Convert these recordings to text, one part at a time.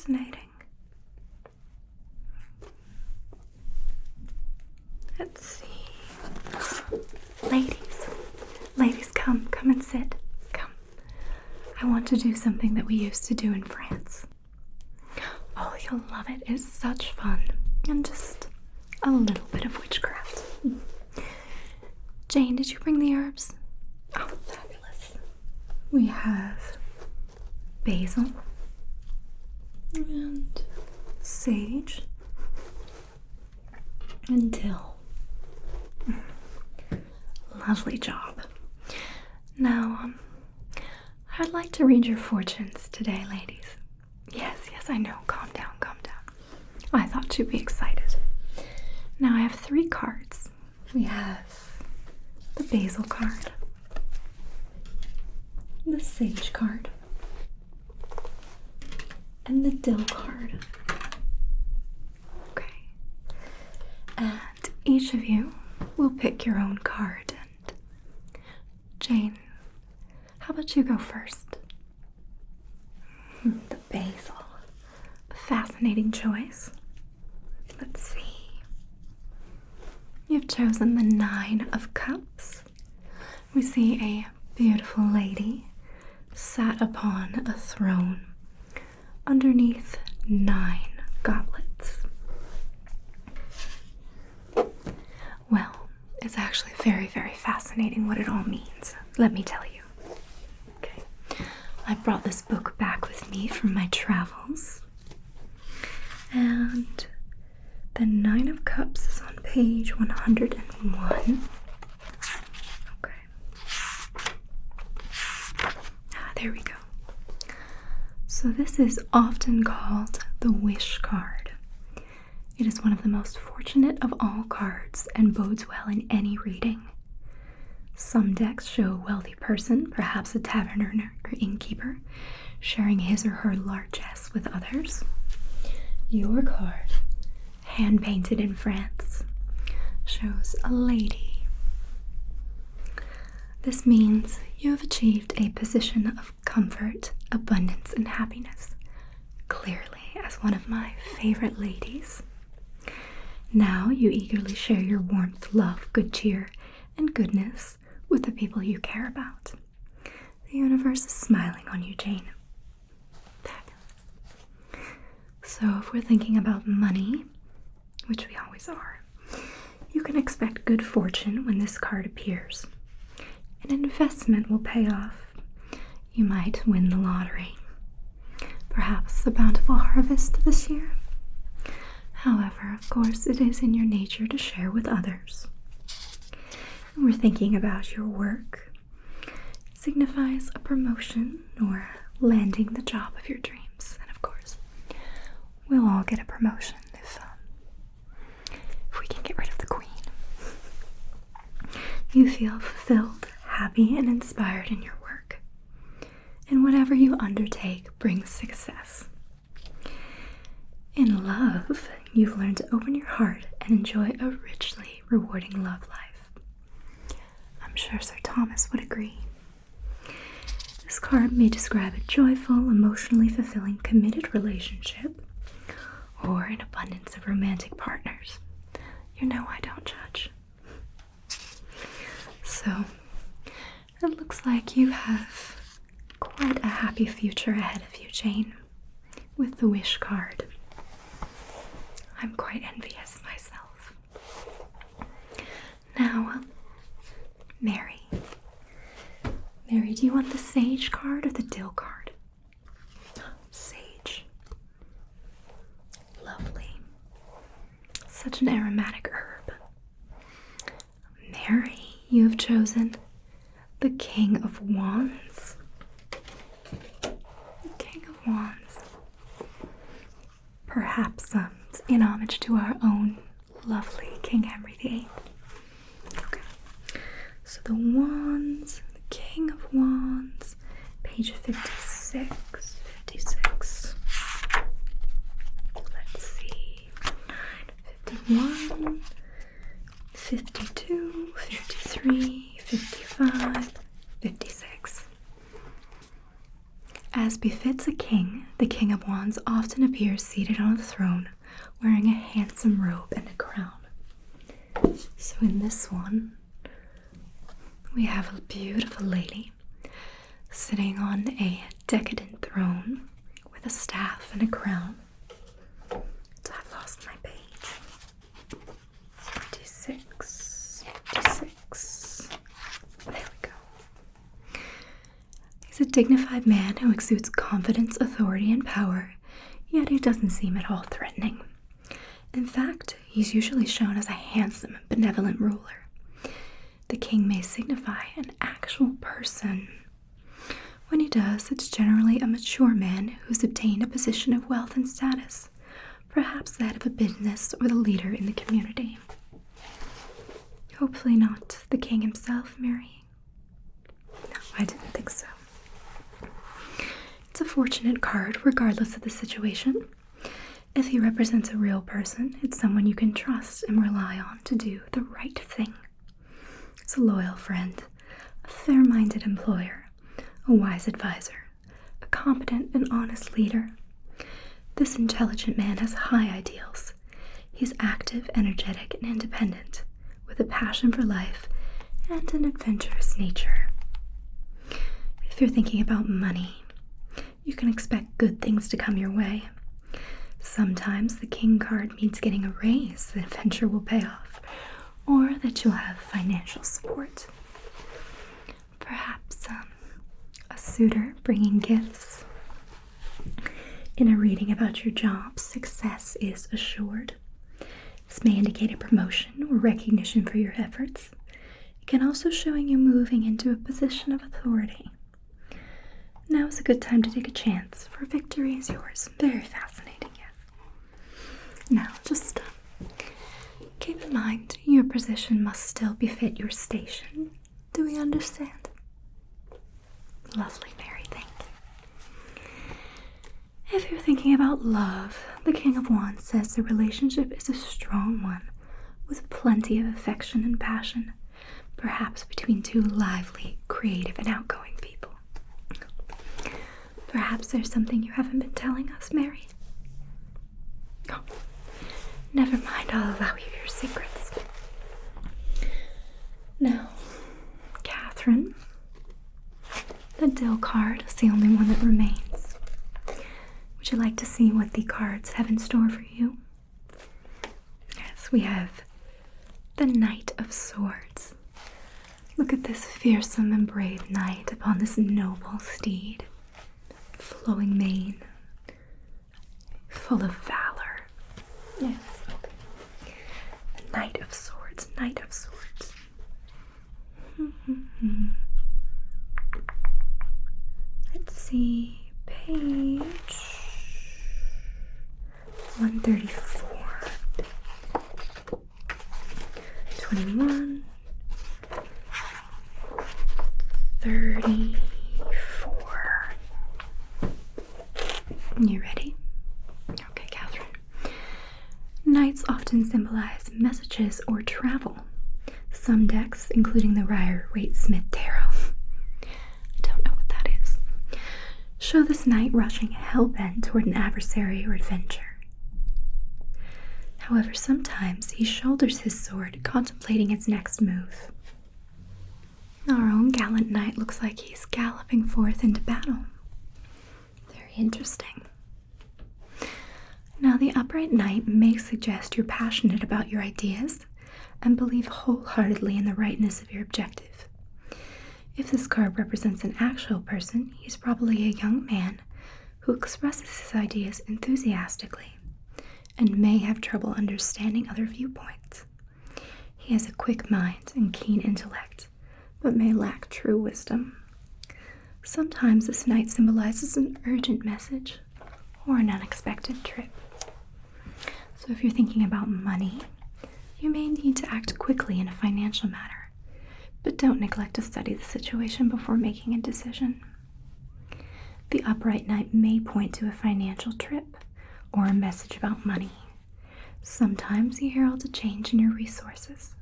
Fascinating. Let's see. Ladies, come and sit. Come. I want to do something that we used to do in France. Oh, you'll love it. It's such fun. And just a little bit of witchcraft. Jane, did you bring the herbs? Oh, fabulous. We have basil and sage and dill. Lovely job. Now, I'd like to read your fortunes today, ladies. Yes, I know. Calm down. I thought you'd be excited. Now, I have 3 cards. We have the basil card, the sage card, and the dill card. Okay. And each of you will pick your own card. And Jane, how about you go first? The basil. A fascinating choice. Let's see. You've chosen the 9 of Cups. We see a beautiful lady sat upon a throne underneath 9 goblets. Well, it's actually very, very fascinating what it all means. Let me tell you. Okay. I brought this book back with me from my travels. And the 9 of Cups is on page 101. Okay. There we go. So this is often called the wish card. It is one of the most fortunate of all cards and bodes well in any reading. Some decks show a wealthy person, perhaps a taverner or innkeeper, sharing his or her largesse with others. Your card, hand-painted in France, shows a lady. This means you have achieved a position of comfort, abundance, and happiness, clearly as one of my favorite ladies. Now you eagerly share your warmth, love, good cheer, and goodness with the people you care about. The universe is smiling on you, Jane. So if we're thinking about money, which we always are, you can expect good fortune when this card appears. An investment will pay off. You might win the lottery. Perhaps a bountiful harvest this year. However, of course, it is in your nature to share with others. When we're thinking about your work, it signifies a promotion or landing the job of your dreams. And of course, we'll all get a promotion if we can get rid of the queen. You feel fulfilled, happy, and inspired in your work. And whatever you undertake brings success. In love, you've learned to open your heart and enjoy a richly rewarding love life. I'm sure Sir Thomas would agree. This card may describe a joyful, emotionally fulfilling, committed relationship or an abundance of romantic partners. You know I don't judge. So, it looks like you have quite a happy future ahead of you, Jane, with the wish card. I'm quite envious myself. Now, Mary. Mary, do you want the sage card or the dill card? Sage. Lovely. Such an aromatic herb. Mary, you have chosen the King of Wands. The King of Wands. Perhaps in homage to our own lovely King Henry VIII. Okay. So the Wands, the King of Wands, page 56. 56. Let's see. 51, 52, 53, 55, 56. As befits a king, the King of Wands often appears seated on a throne, wearing a handsome robe and a crown. So in this one, we have a beautiful lady sitting on a decadent throne with a staff and a crown. So I've lost my page. 56, 56. There we go. He's a dignified man who exudes confidence, authority, and power, yet he doesn't seem at all threatening. In fact, he's usually shown as a handsome and benevolent ruler. The king may signify an actual person. When he does, it's generally a mature man who's obtained a position of wealth and status, perhaps the head of a business or the leader in the community. Hopefully not the king himself, Mary. No, I didn't think so. It's a fortunate card, regardless of the situation. If he represents a real person, it's someone you can trust and rely on to do the right thing. It's a loyal friend, a fair-minded employer, a wise advisor, a competent and honest leader. This intelligent man has high ideals. He's active, energetic, and independent, with a passion for life and an adventurous nature. If you're thinking about money, you can expect good things to come your way. Sometimes the king card means getting a raise, the adventure will pay off, or that you'll have financial support. Perhaps a suitor bringing gifts. In a reading about your job, success is assured. This may indicate a promotion or recognition for your efforts. It can also show you moving into a position of authority. Now is a good time to take a chance, for victory is yours. Very fascinating, yes. Now, just keep in mind, your position must still befit your station. Do we understand? Lovely, Mary, thank you. If you're thinking about love, the King of Wands says the relationship is a strong one, with plenty of affection and passion, perhaps between two lively, creative, and outgoing people. Perhaps there's something you haven't been telling us, Mary? Oh, never mind, I'll allow you your secrets. Now, Catherine, the dill card is the only one that remains. Would you like to see what the cards have in store for you? Yes, we have the Knight of Swords. Look at this fearsome and brave knight upon this noble steed. Flowing mane, full of valor. Yes. The Knight of Swords, Knight of Swords. Let's see, page 134. 21. 34. You ready? Okay, Catherine. Knights often symbolize messages or travel. Some decks, including the Rider-Waite-Smith Tarot, I don't know what that is, show this knight rushing hell-bent toward an adversary or adventure. However, sometimes he shoulders his sword, contemplating its next move. Our own gallant knight looks like he's galloping forth into battle. Very interesting. Now, the upright knight may suggest you're passionate about your ideas and believe wholeheartedly in the rightness of your objective. If this card represents an actual person, he's probably a young man who expresses his ideas enthusiastically and may have trouble understanding other viewpoints. He has a quick mind and keen intellect, but may lack true wisdom. Sometimes this knight symbolizes an urgent message or an unexpected trip. So if you're thinking about money, you may need to act quickly in a financial matter, but don't neglect to study the situation before making a decision. The upright knight may point to a financial trip or a message about money. Sometimes he heralds a change in your resources.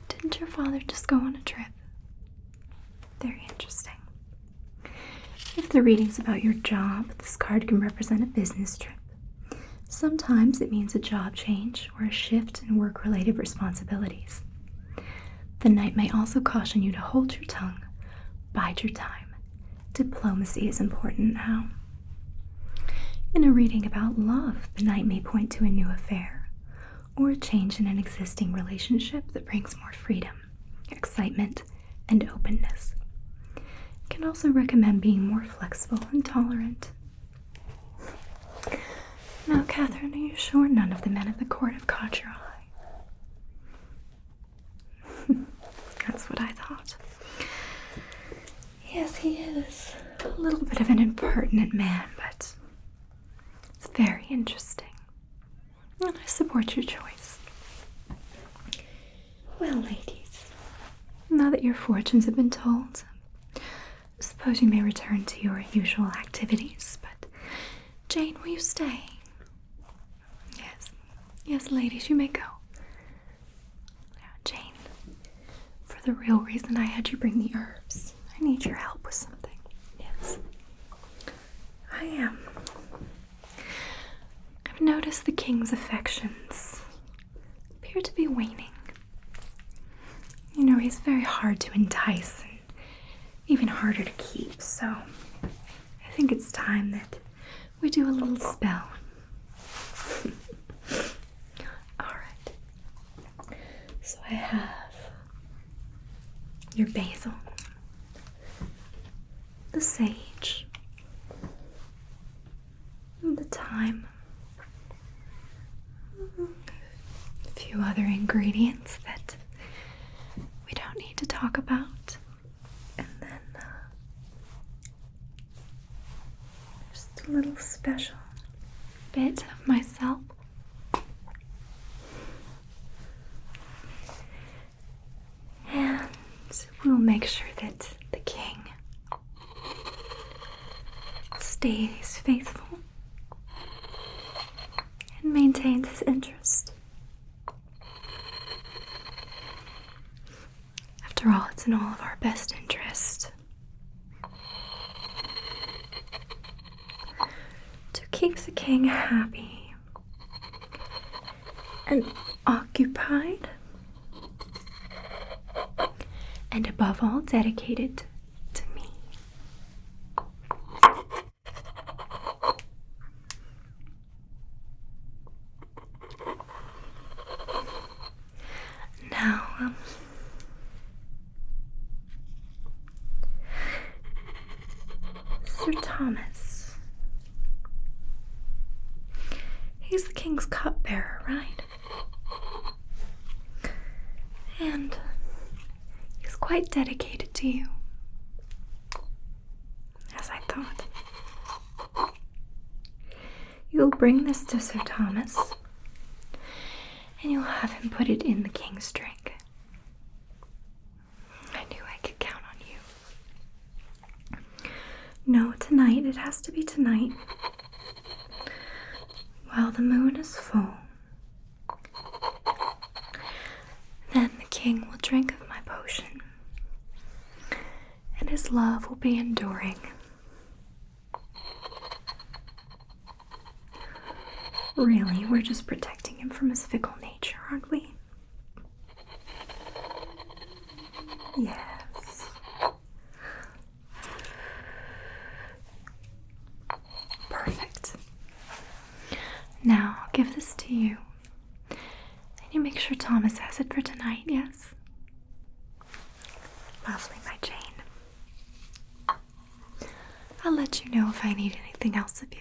Didn't your father just go on a trip? Very interesting. If the reading's about your job, this card can represent a business trip. Sometimes it means a job change or a shift in work-related responsibilities. The Knight may also caution you to hold your tongue, bide your time. Diplomacy is important now. In a reading about love, the Knight may point to a new affair or a change in an existing relationship that brings more freedom, excitement, and openness. It can also recommend being more flexible and tolerant. Now, Catherine, are you sure none of the men at the court have caught your eye? That's what I thought. Yes, he is a little bit of an impertinent man, but it's very interesting. And I support your choice. Well, ladies, now that your fortunes have been told, I suppose you may return to your usual activities, but Jane, will you stay? Yes, ladies, you may go. Now, Jane, for the real reason I had you bring the herbs, I need your help with something. Yes. I've noticed the king's affections appear to be waning. You know, he's very hard to entice and even harder to keep, so I think it's time that we do a little spell. Alright. So I have your basil, the sage, the thyme, a few other ingredients that we don't need to talk about, and then just a little special bit of myself. And we'll make sure that the king stays faithful and maintains his interest. After all, it's in all of our best interest to keep the king happy and occupied, and above all, dedicated to me. Now, Sir Thomas. He's the king's cupbearer, right? And he's quite dedicated to you, as I thought. You'll bring this to Sir Thomas, and you'll have him put it in the king's drink. I knew I could count on you. No, tonight. It has to be tonight. While the moon is full. Then the king will drink of my potion, and his love will be enduring. Really, we're just protecting him from his fickle nature, aren't we? Yes. Perfect. Now, I'll give this to you. And you make sure Thomas has it for tonight, yes? Lovely, my Jane. I'll let you know if I need anything else of you.